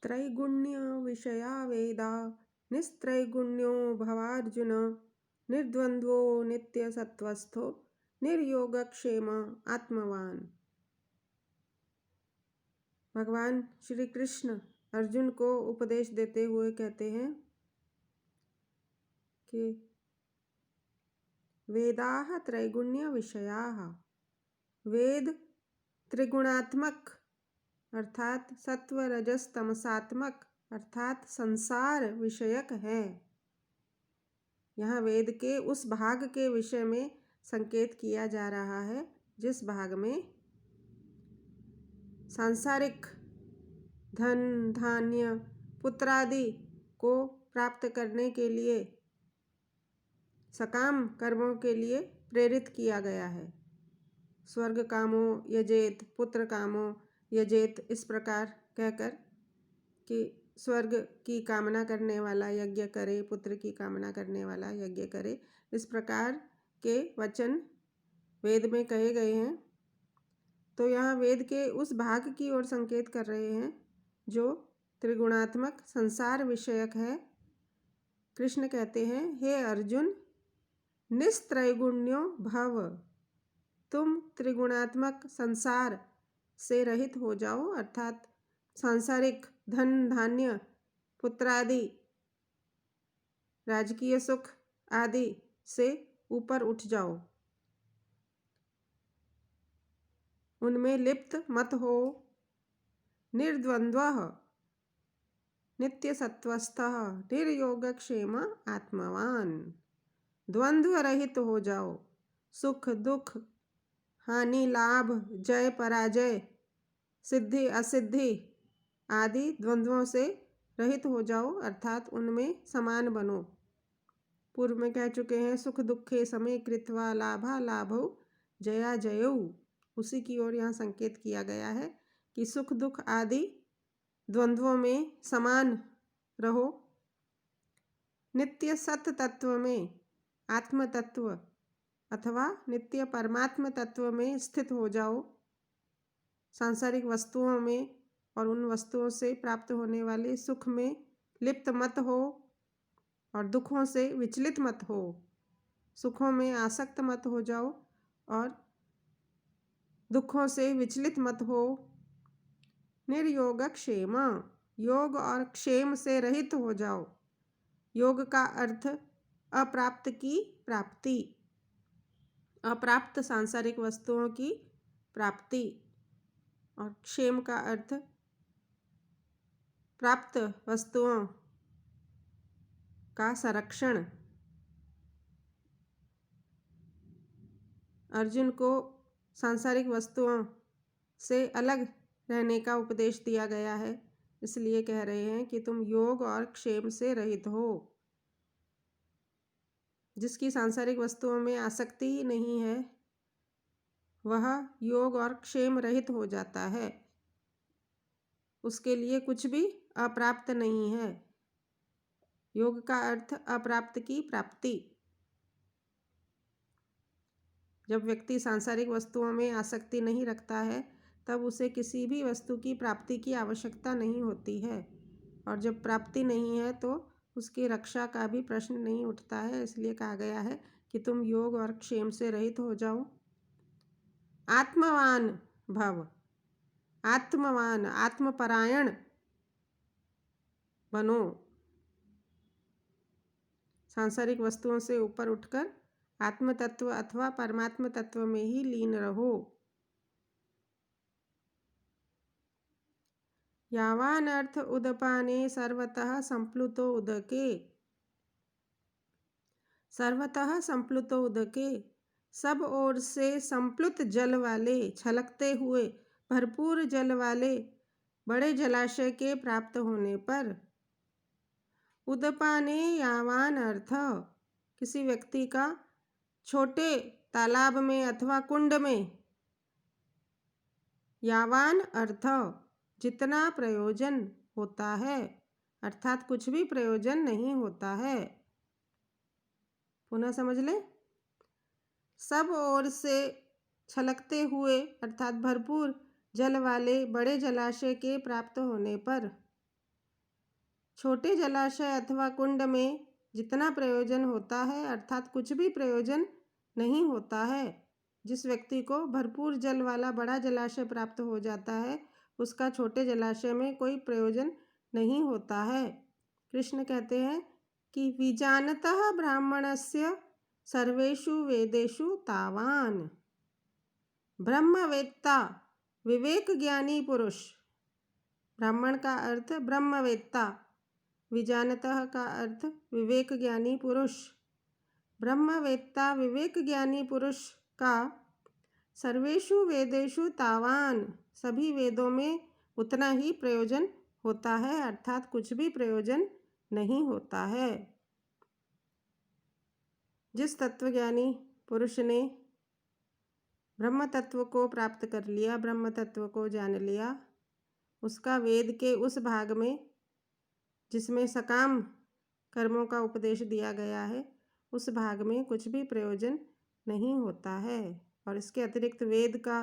त्रैगुण्य विषया वेदा निस्त्रैगुण्यो भवार्जुन निर्द्वन्द्वो नित्यसत्त्वस्थो निर्योगक्षेम आत्मवान। भगवान श्री कृष्ण अर्जुन को उपदेश देते हुए कहते हैं कि वेदाः त्रैगुण्य विषयाः, वेद त्रिगुणात्मक अर्थात सत्व रजस तमसात्मक अर्थात संसार विषयक है। यहाँ वेद के उस भाग के विषय में संकेत किया जा रहा है जिस भाग में सांसारिक धन धान्य पुत्रादि को प्राप्त करने के लिए सकाम कर्मों के लिए प्रेरित किया गया है। स्वर्ग कामो यजेत पुत्र कामो यजेत, इस प्रकार कहकर कि स्वर्ग की कामना करने वाला यज्ञ करे, पुत्र की कामना करने वाला यज्ञ करे, इस प्रकार के वचन वेद में कहे गए हैं। तो यहाँ वेद के उस भाग की ओर संकेत कर रहे हैं जो त्रिगुणात्मक संसार विषयक है। कृष्ण कहते हैं, हे अर्जुन निस्त्रैगुण्यो भव, तुम त्रिगुणात्मक संसार से रहित हो जाओ, अर्थात सांसारिक धन धान्य पुत्रादि राजकीय सुख आदि से ऊपर उठ जाओ, उनमें लिप्त मत हो। निर्द्वन्द्वः नित्य सत्वस्थः निर्योगक्षेम आत्मवान, द्वंद्व रहित हो जाओ, सुख दुख हानि लाभ जय पराजय सिद्धि असिद्धि आदि द्वंद्वों से रहित हो जाओ, अर्थात उनमें समान बनो। पूर्व में कह चुके हैं, सुख दुखे समे कृत्वा लाभा लाभौ जया जयौ, उसी की ओर यहाँ संकेत किया गया है कि सुख दुख आदि द्वंद्वों में समान रहो। नित्य सत तत्व में आत्म तत्व अथवा नित्य परमात्म तत्व में स्थित हो जाओ। सांसारिक वस्तुओं में और उन वस्तुओं से प्राप्त होने वाले सुख में लिप्त मत हो और दुखों से विचलित मत हो। सुखों में आसक्त मत हो जाओ और दुखों से विचलित मत हो। निर्योग क्षेम, योग और क्षेम से रहित हो जाओ। योग का अर्थ अप्राप्त की प्राप्ति, अप्राप्त सांसारिक वस्तुओं की प्राप्ति, और क्षेम का अर्थ प्राप्त वस्तुओं का संरक्षण। अर्जुन को सांसारिक वस्तुओं से अलग रहने का उपदेश दिया गया है, इसलिए कह रहे हैं कि तुम योग और क्षेम से रहित हो। जिसकी सांसारिक वस्तुओं में आसक्ति ही नहीं है वह योग और क्षेम रहित हो जाता है, उसके लिए कुछ भी अप्राप्त नहीं है। योग का अर्थ अप्राप्त की प्राप्ति। जब व्यक्ति सांसारिक वस्तुओं में आसक्ति नहीं रखता है तब उसे किसी भी वस्तु की प्राप्ति की आवश्यकता नहीं होती है, और जब प्राप्ति नहीं है तो उसकी रक्षा का भी प्रश्न नहीं उठता है। इसलिए कहा गया है कि तुम योग और क्षेम से रहित हो जाओ। आत्मवान भव, आत्मवान आत्मपरायण बनो। सांसारिक वस्तुओं से ऊपर उठकर आत्म तत्व अथवा परमात्म तत्व में ही लीन रहो। यावान अर्थ उदपाने सर्वतः संप्लुतो उदके, सर्वतः संप्लुतो उदके, सब ओर से संप्लुत जल वाले, छलकते हुए भरपूर जल वाले बड़े जलाशय के प्राप्त होने पर। उदपाने यावान अर्थ किसी व्यक्ति का छोटे तालाब में अथवा कुंड में, यावान अर्थ जितना प्रयोजन होता है, अर्थात कुछ भी प्रयोजन नहीं होता है। पुनः समझ ले, सब ओर से छलकते हुए अर्थात भरपूर जल वाले बड़े जलाशय के प्राप्त होने पर। छोटे जलाशय अथवा कुंड में जितना प्रयोजन होता है अर्थात कुछ भी प्रयोजन नहीं होता है। जिस व्यक्ति को भरपूर जल वाला बड़ा जलाशय प्राप्त हो जाता है उसका छोटे जलाशय में कोई प्रयोजन नहीं होता है। कृष्ण कहते हैं कि विजानतः ब्राह्मणस्य सर्वेषु वेदेषु तावान। ब्रह्मवेत्ता विवेक ज्ञानी पुरुष। ब्राह्मण का अर्थ ब्रह्मवेत्ता, विजानतः का अर्थ विवेक ज्ञानी पुरुष। ब्रह्मवेत्ता विवेक ज्ञानी पुरुष का सर्वेषु वेदेषु तावान, सभी वेदों में उतना ही प्रयोजन होता है अर्थात कुछ भी प्रयोजन नहीं होता है। जिस तत्वज्ञानी पुरुष ने ब्रह्म तत्व को प्राप्त कर लिया, ब्रह्म तत्व को जान लिया, उसका वेद के उस भाग में जिसमें सकाम कर्मों का उपदेश दिया गया है उस भाग में कुछ भी प्रयोजन नहीं होता है। और इसके अतिरिक्त वेद का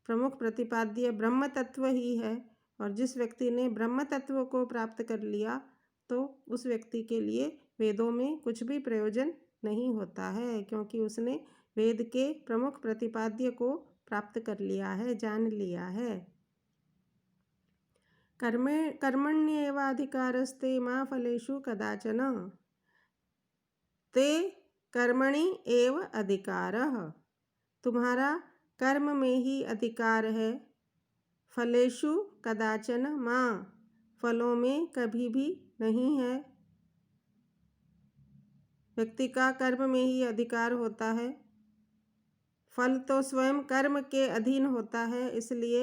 प्रमुख प्रतिपाद्य ब्रह्म तत्व ही है। और जिस व्यक्ति ने ब्रह्म तत्व को प्राप्त कर लिया तो उस व्यक्ति के लिए वेदों में कुछ भी प्रयोजन नहीं होता है, क्योंकि उसने वेद के प्रमुख प्रतिपाद्य को प्राप्त कर लिया है, जान लिया है। कर्मण्येवाधिकारस्ते मा फलेषु कदाचन। ते कर्मणि एव अधिकारः। तुम्हारा कर्म में ही अधिकार है। फलेषु कदाचन मां, फलों में कभी भी नहीं है। व्यक्ति का कर्म में ही अधिकार होता है। फल तो स्वयं कर्म के अधीन होता है, इसलिए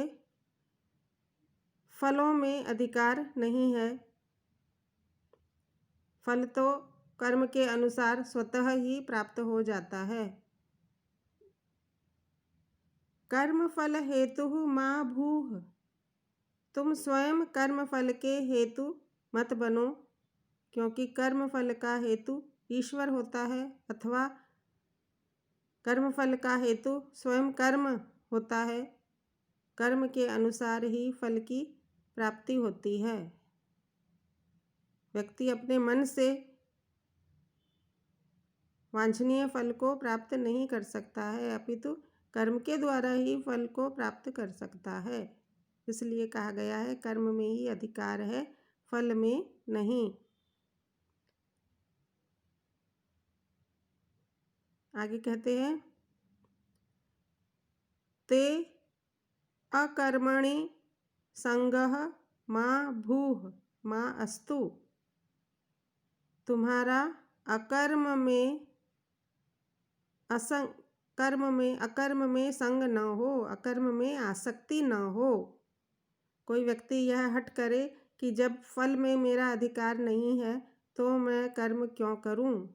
फलों में अधिकार नहीं है। फल तो कर्म के अनुसार स्वतः ही प्राप्त हो जाता है। कर्म फल हेतु मा भूः। तुम स्वयं कर्म फल के हेतु मत बनो, क्योंकि कर्म फल का हेतु ईश्वर होता है अथवा कर्म फल का हेतु स्वयं कर्म होता है। कर्म के अनुसार ही फल की प्राप्ति होती है। व्यक्ति अपने मन से वांछनीय फल को प्राप्त नहीं कर सकता है, अपितु कर्म के द्वारा ही फल को प्राप्त कर सकता है। इसलिए कहा गया है कर्म में ही अधिकार है, फल में नहीं। आगे कहते हैं ते अकर्मणि संगः मा भूः मा अस्तु। तुम्हारा अकर्म में अकर्म में संग न हो, अकर्म में आसक्ति न हो। कोई व्यक्ति यह हठ करे कि जब फल में मेरा अधिकार नहीं है तो मैं कर्म क्यों करूं।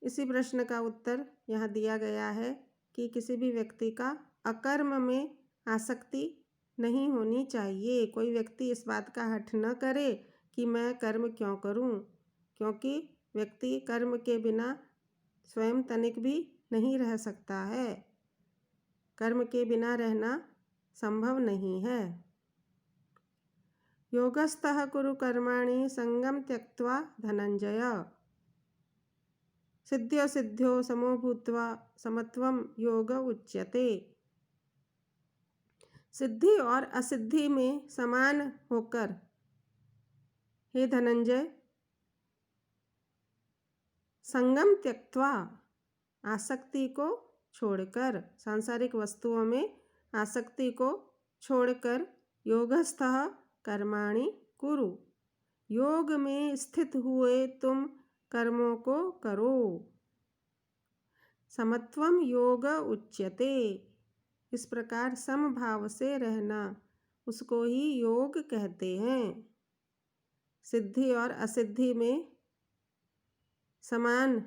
इसी प्रश्न का उत्तर यहाँ दिया गया है कि किसी भी व्यक्ति का अकर्म में आसक्ति नहीं होनी चाहिए। कोई व्यक्ति इस बात का हठ न करे कि मैं कर्म क्यों करूं, क्योंकि व्यक्ति कर्म के बिना स्वयं तनिक भी नहीं रह सकता है। कर्म के बिना रहना संभव नहीं है। योगस्थः कुरु कर्माणि संगम त्यक्त्वा धनंजय। सिद्ध्यो सिद्ध्यो समो भूत्वा समत्वम योग उच्यते। सिद्धि और असिद्धि में समान होकर हे धनंजय, संगम त्यक्त्वा, आसक्ति को छोड़कर, सांसारिक वस्तुओं में आसक्ति को छोड़कर योगस्थः कर्माणि कुरु, योग में स्थित हुए तुम कर्मों को करो। समत्वम योग उच्यते। इस प्रकार समभाव से रहना, उसको ही योग कहते हैं। सिद्धि और असिद्धि में समान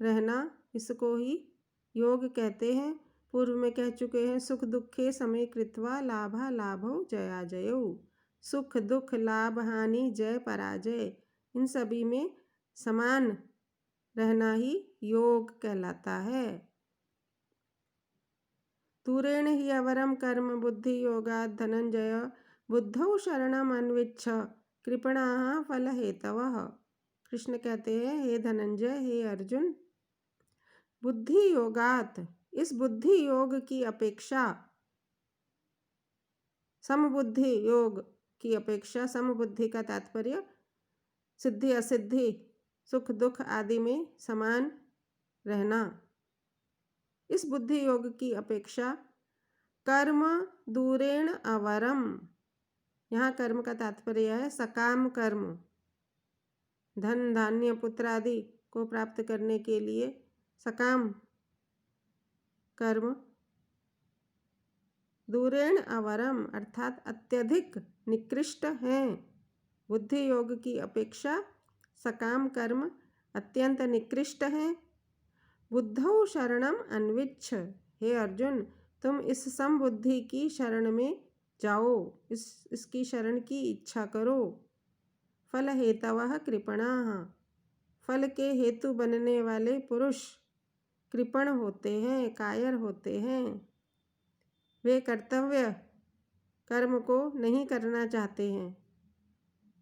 रहना, इसको ही योग कहते हैं। पूर्व में कह चुके हैं सुख दुखे समे कृत्वा लाभा लाभौ जया जयौ। सुख दुख लाभ हानि जय पराजय, इन सभी में समान रहना ही योग कहलाता है। तुरेण ही अवरम कर्म बुद्धि योगात् धनंजय बुद्धौ शरणम अन्विच्छ कृपणाः फलहेतवः। कृष्ण कहते हैं, हे धनंजय, हे अर्जुन, बुद्धि योगात, इस बुद्धि योग की अपेक्षा, समबुद्धि योग की अपेक्षा, समबुद्धि का तात्पर्य सिद्धि असिद्धि, सुख दुख आदि में समान रहना, इस बुद्धि योग की अपेक्षा कर्म दूरेण अवरम, यहाँ कर्म का तात्पर्य है सकाम कर्म, धन धान्य पुत्र आदि को प्राप्त करने के लिए सकाम कर्म, दूरेण अवरम अर्थात अत्यधिक निकृष्ट हैं। बुद्धि योग की अपेक्षा सकाम कर्म अत्यंत निकृष्ट हैं। बुद्धौ शरणम अन्विच्छ, हे अर्जुन, तुम इस समबुद्धि की शरण में जाओ, इसकी शरण की इच्छा करो। फल हेतवः कृपणाः, फल के हेतु बनने वाले पुरुष कृपण होते हैं, कायर होते हैं। वे कर्तव्य कर्म को नहीं करना चाहते हैं,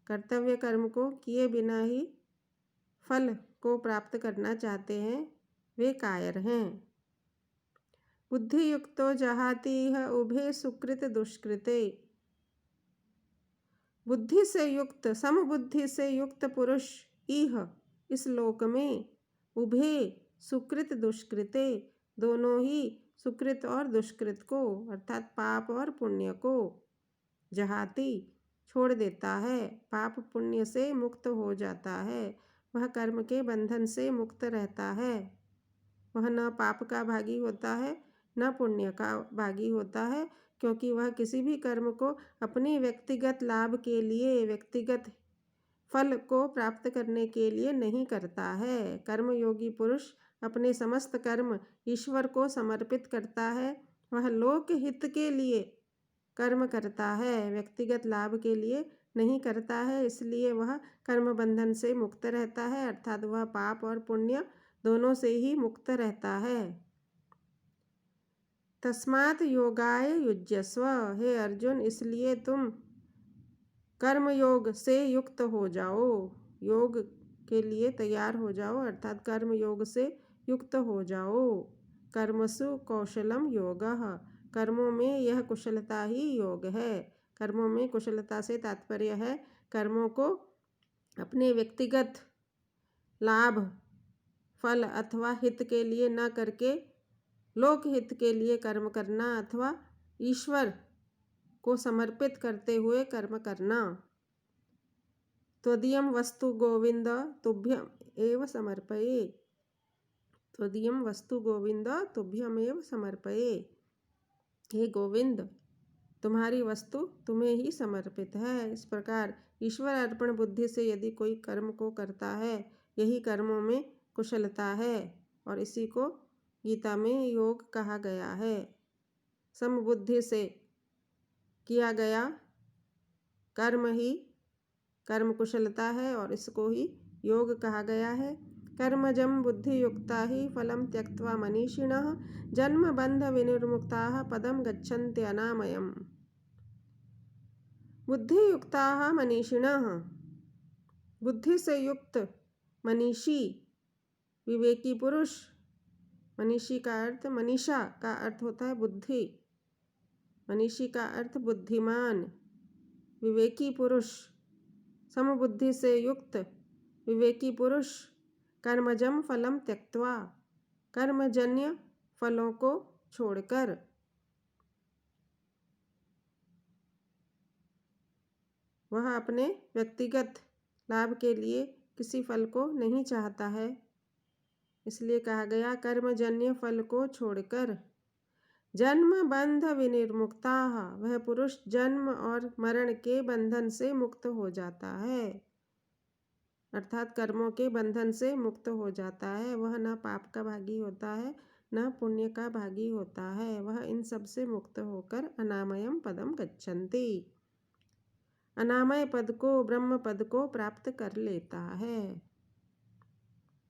कर्तव्य कर्म को किए बिना ही फल को प्राप्त करना चाहते हैं, वे कायर हैं। बुद्धि युक्तो जहाति इह उभे सुकृत दुष्कृते, बुद्धि से युक्त, समबुद्धि से युक्त पुरुष इह इस लोक में, उभे सुकृत दुष्कृते दोनों ही सुकृत और दुष्कृत को अर्थात पाप और पुण्य को, जहाति छोड़ देता है, पाप पुण्य से मुक्त हो जाता है, वह कर्म के बंधन से मुक्त रहता है। वह न पाप का भागी होता है न पुण्य का भागी होता है, क्योंकि वह किसी भी कर्म को अपनी व्यक्तिगत लाभ के लिए, व्यक्तिगत फल को प्राप्त करने के लिए नहीं करता है। कर्मयोगी पुरुष अपने समस्त कर्म ईश्वर को समर्पित करता है। वह लोक हित के लिए कर्म करता है, व्यक्तिगत लाभ के लिए नहीं करता है, इसलिए वह कर्म बंधन से मुक्त रहता है, अर्थात वह पाप और पुण्य दोनों से ही मुक्त रहता है। तस्मात् योगाय युज्यस्व, हे अर्जुन, इसलिए तुम कर्म योग से युक्त हो जाओ, योग के लिए तैयार हो जाओ, अर्थात कर्म योग से युक्त हो जाओ। कर्मसु कौशलम योगः, कर्मों में यह कुशलता ही योग है। कर्मों में कुशलता से तात्पर्य है कर्मों को अपने व्यक्तिगत लाभ, फल अथवा हित के लिए न करके लोक हित के लिए कर्म करना अथवा ईश्वर को समर्पित करते हुए कर्म करना। त्वदीयं वस्तु गोविंद तुभ्यम एव समर्पये, त्वदीयं वस्तु गोविंद तुभ्यम एव समर्पये, हे गोविंद, तुम्हारी वस्तु तुम्हें ही समर्पित है। इस प्रकार ईश्वर अर्पण बुद्धि से यदि कोई कर्म को करता है, यही कर्मों में कुशलता है और इसी को गीता में योग कहा गया है। समबुद्धि से किया गया कर्म ही कर्म कुशलता है और इसको ही योग कहा गया है। कर्मजं बुद्धियुक्ता ही फलं त्यक्त्वा मनीषिणः जन्म बंध विनिर्मुक्ताः पदं गच्छन्ति अनामयम्। बुद्धियुक्ताः मनीषिणः, बुद्धि से युक्त मनीषी, विवेकी पुरुष। मनीषी का अर्थ, मनीषा का अर्थ होता है बुद्धि, मनीषी का अर्थ बुद्धिमान, विवेकी पुरुष। समबुद्धि से युक्त विवेकी पुरुष कर्मजम फलम त्यक्त्वा, कर्मजन्य फलों को छोड़कर, वह अपने व्यक्तिगत लाभ के लिए किसी फल को नहीं चाहता है, इसलिए कहा गया कर्मजन्य फल को छोड़कर। जन्म बंध विनिर्मुक्ताः, वह पुरुष जन्म और मरण के बंधन से मुक्त हो जाता है, अर्थात कर्मों के बंधन से मुक्त हो जाता है। वह न पाप का भागी होता है न पुण्य का भागी होता है, वह इन सब से मुक्त होकर अनामयम पदम गच्छन्ति, अनामय पद को, ब्रह्म पद को प्राप्त कर लेता है।